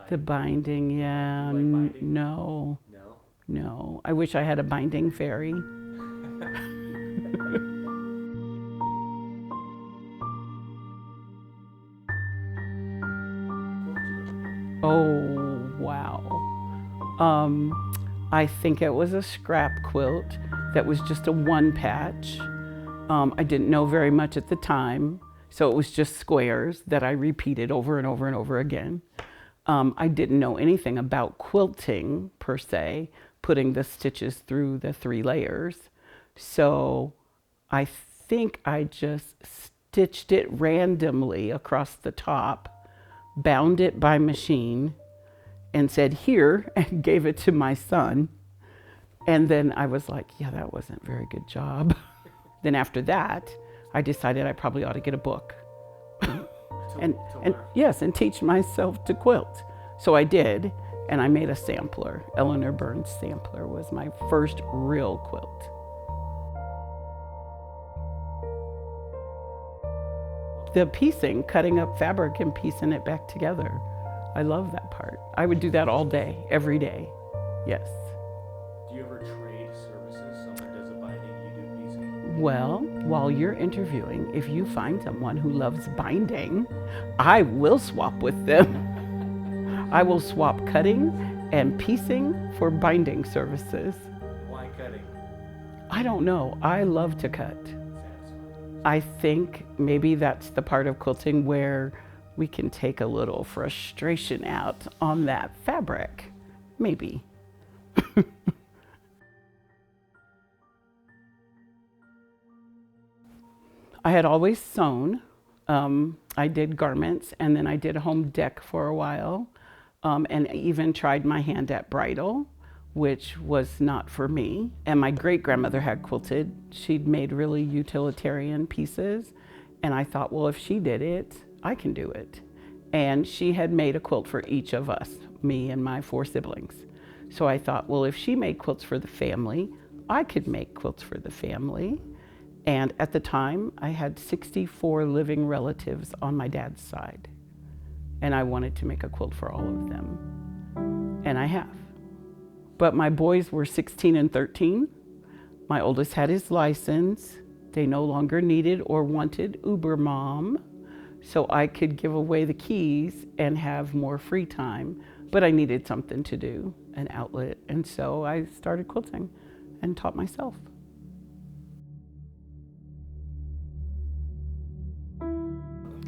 The binding, yeah. You like binding? No, No? no. I wish I had a binding fairy. Quilt you ever do? Oh, wow. Um, I think it was a scrap quilt that was just a one patch. I didn't know very much at the time, so it was just squares that I repeated over and over and over again. I didn't know anything about quilting per se, putting the stitches through the three layers. So I think I just stitched it randomly across the top, bound it by machine, and said, here, and gave it to my son. And then I was like, yeah, that wasn't a very good job. Then after that, I decided I probably ought to get a book To, and, to and learn. yes, and teach myself to quilt. So I did, and I made a sampler. Eleanor Burns' sampler was my first real quilt. The piecing, cutting up fabric and piecing it back together. I love that part. I would do that all day, every day. Yes. Do you ever trade services? Someone does a binding, you do piecing? Well, while you're interviewing, if you find someone who loves binding, I will swap with them. I will swap cutting and piecing for binding services. Why cutting? I don't know. I love to cut. Satisfying. I think maybe that's the part of quilting where we can take a little frustration out on that fabric. Maybe. I had always sewn. I did garments, and then I did home dec for a while, and even tried my hand at bridal, which was not for me. And my great grandmother had quilted. She'd made really utilitarian pieces, and I thought, well, if she did it, I can do it. And she had made a quilt for each of us, me and my four siblings. So I thought, well, if she made quilts for the family, I could make quilts for the family. And at the time, I had 64 living relatives on my dad's side. And I wanted to make a quilt for all of them. And I have. But my boys were 16 and 13. My oldest had his license. They no longer needed or wanted Uber mom. So I could give away the keys and have more free time. But I needed something to do, an outlet. And so I started quilting and taught myself.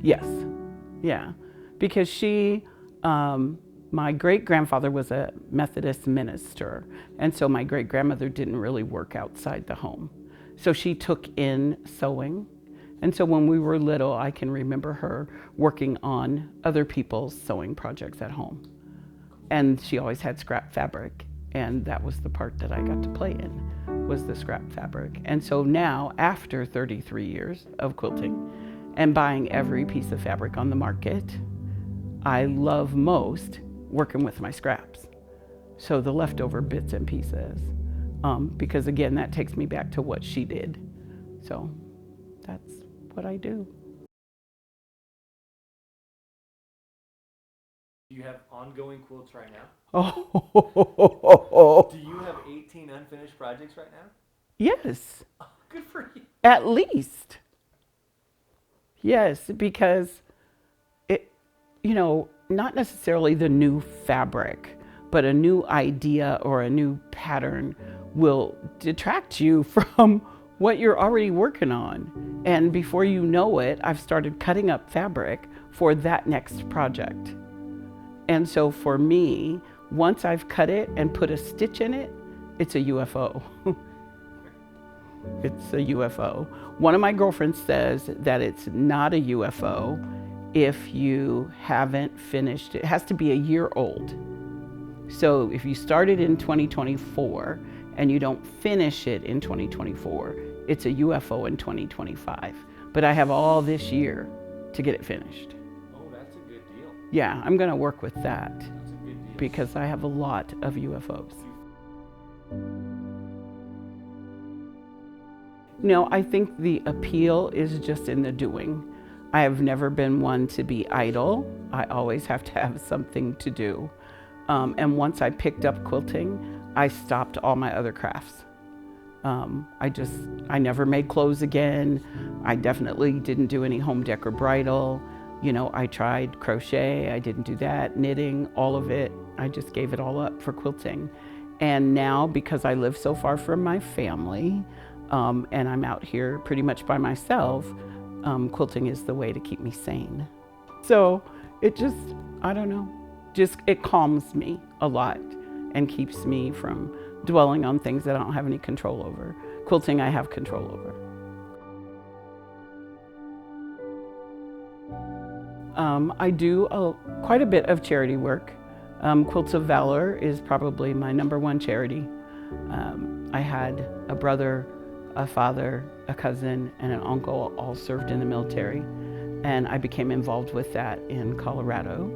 Yes, yeah, because my great grandfather was a Methodist minister, and so my great grandmother didn't really work outside the home. So she took in sewing. And so when we were little, I can remember her working on other people's sewing projects at home. And she always had scrap fabric, and that was the part that I got to play in, was the scrap fabric. And so now, after 33 years of quilting, and buying every piece of fabric on the market, I love most working with my scraps. So the leftover bits and pieces, because again, that takes me back to what she did. So that's what I do. Do you have ongoing quilts right now? Oh, Do you have 18 unfinished projects right now? yes, Oh, good for you. at least. Yes, because it, not necessarily the new fabric, but a new idea or a new pattern will detract you from what you're already working on. And before you know it, I've started cutting up fabric for that next project. And so for me, once I've cut it and put a stitch in it, it's a UFO. It's a UFO. One of my girlfriends says that it's not a UFO if you haven't finished. It has to be a year old. So if you started in 2024 and you don't finish it in 2024, it's a UFO in 2025. But I have all this year to get it finished. Oh, that's a good deal. Yeah, I'm gonna work with that That's a good deal. because I have a lot of UFOs. No, I think the appeal is just in the doing. I have never been one to be idle. I always have to have something to do. And once I picked up quilting, I stopped all my other crafts. I never made clothes again. I definitely didn't do any home decor bridal. You know, I tried crochet, I didn't do that, knitting, all of it. I just gave it all up for quilting. And now, because I live so far from my family, and I'm out here pretty much by myself, quilting is the way to keep me sane. So it just, I don't know, it calms me a lot and keeps me from dwelling on things that I don't have any control over. Quilting, I have control over. I do quite a bit of charity work. Quilts of Valor is probably my #1 charity. I had a brother, a father, a cousin, and an uncle all served in the military, and I became involved with that in Colorado.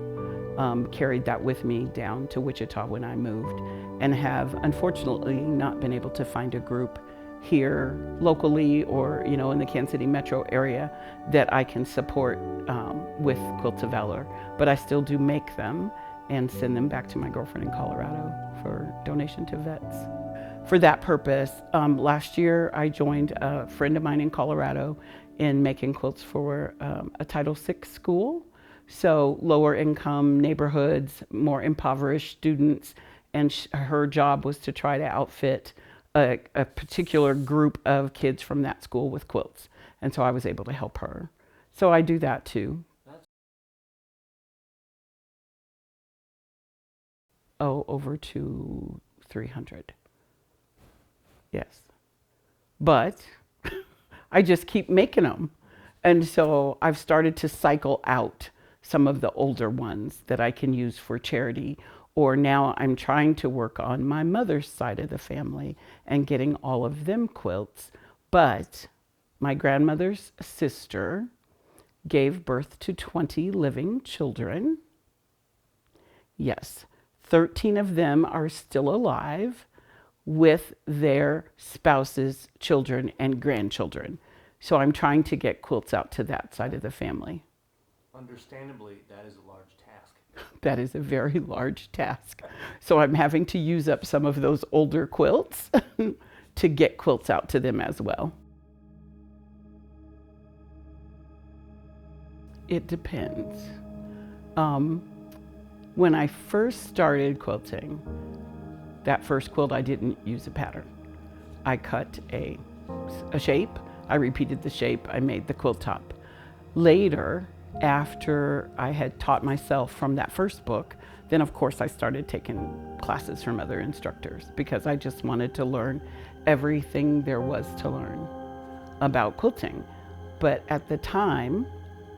Carried that with me down to Wichita when I moved, and have unfortunately not been able to find a group here locally or in the Kansas City metro area that I can support with Quilts of Valor. But I still do make them and send them back to my girlfriend in Colorado for donation to vets. For that purpose, last year I joined a friend of mine in Colorado in making quilts for a Title VI school. So lower income neighborhoods, more impoverished students, and her job was to try to outfit a particular group of kids from that school with quilts. And so I was able to help her. So I do that too. Oh, over to 300. Yes. But I just keep making them. And so I've started to cycle out some of the older ones that I can use for charity. Or now I'm trying to work on my mother's side of the family and getting all of them quilts. But my grandmother's sister gave birth to 20 living children. Yes, 13 of them are still alive with their spouses, children, and grandchildren. So I'm trying to get quilts out to that side of the family. Understandably, that is a large task. That is a very large task. So I'm having to use up some of those older quilts to get quilts out to them as well. It depends. When I first started quilting, that first quilt, I didn't use a pattern. I cut a shape, I repeated the shape, I made the quilt top. Later, after I had taught myself from that first book, then of course I started taking classes from other instructors because I just wanted to learn everything there was to learn about quilting. But at the time,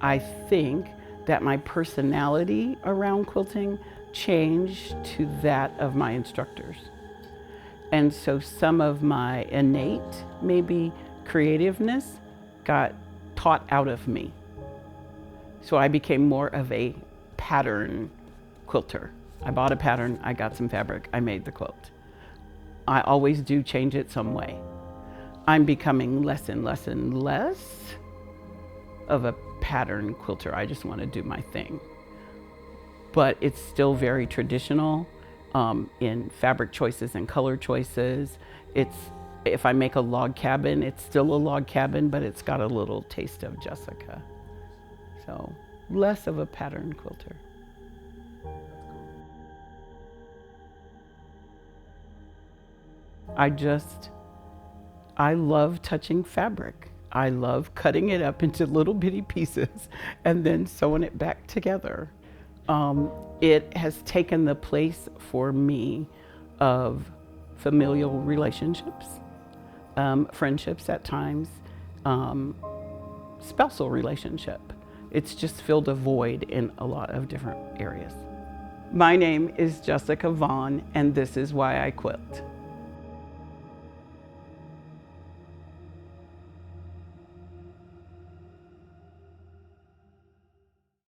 I think that my personality around quilting changed to that of my instructors. And so some of my innate, maybe creativeness, got taught out of me. So I became more of a pattern quilter. I bought a pattern, I got some fabric, I made the quilt. I always do change it some way. I'm becoming less and less and less of a pattern quilter. I just want to do my thing. But it's still very traditional in fabric choices and color choices. If I make a log cabin, it's still a log cabin, but it's got a little taste of Jessica. So less of a pattern quilter. I love touching fabric. I love cutting it up into little bitty pieces and then sewing it back together. It has taken the place for me of familial relationships, friendships at times, spousal relationship. It's just filled a void in a lot of different areas. My name is Jessica Vaughn, and this is why I quilt.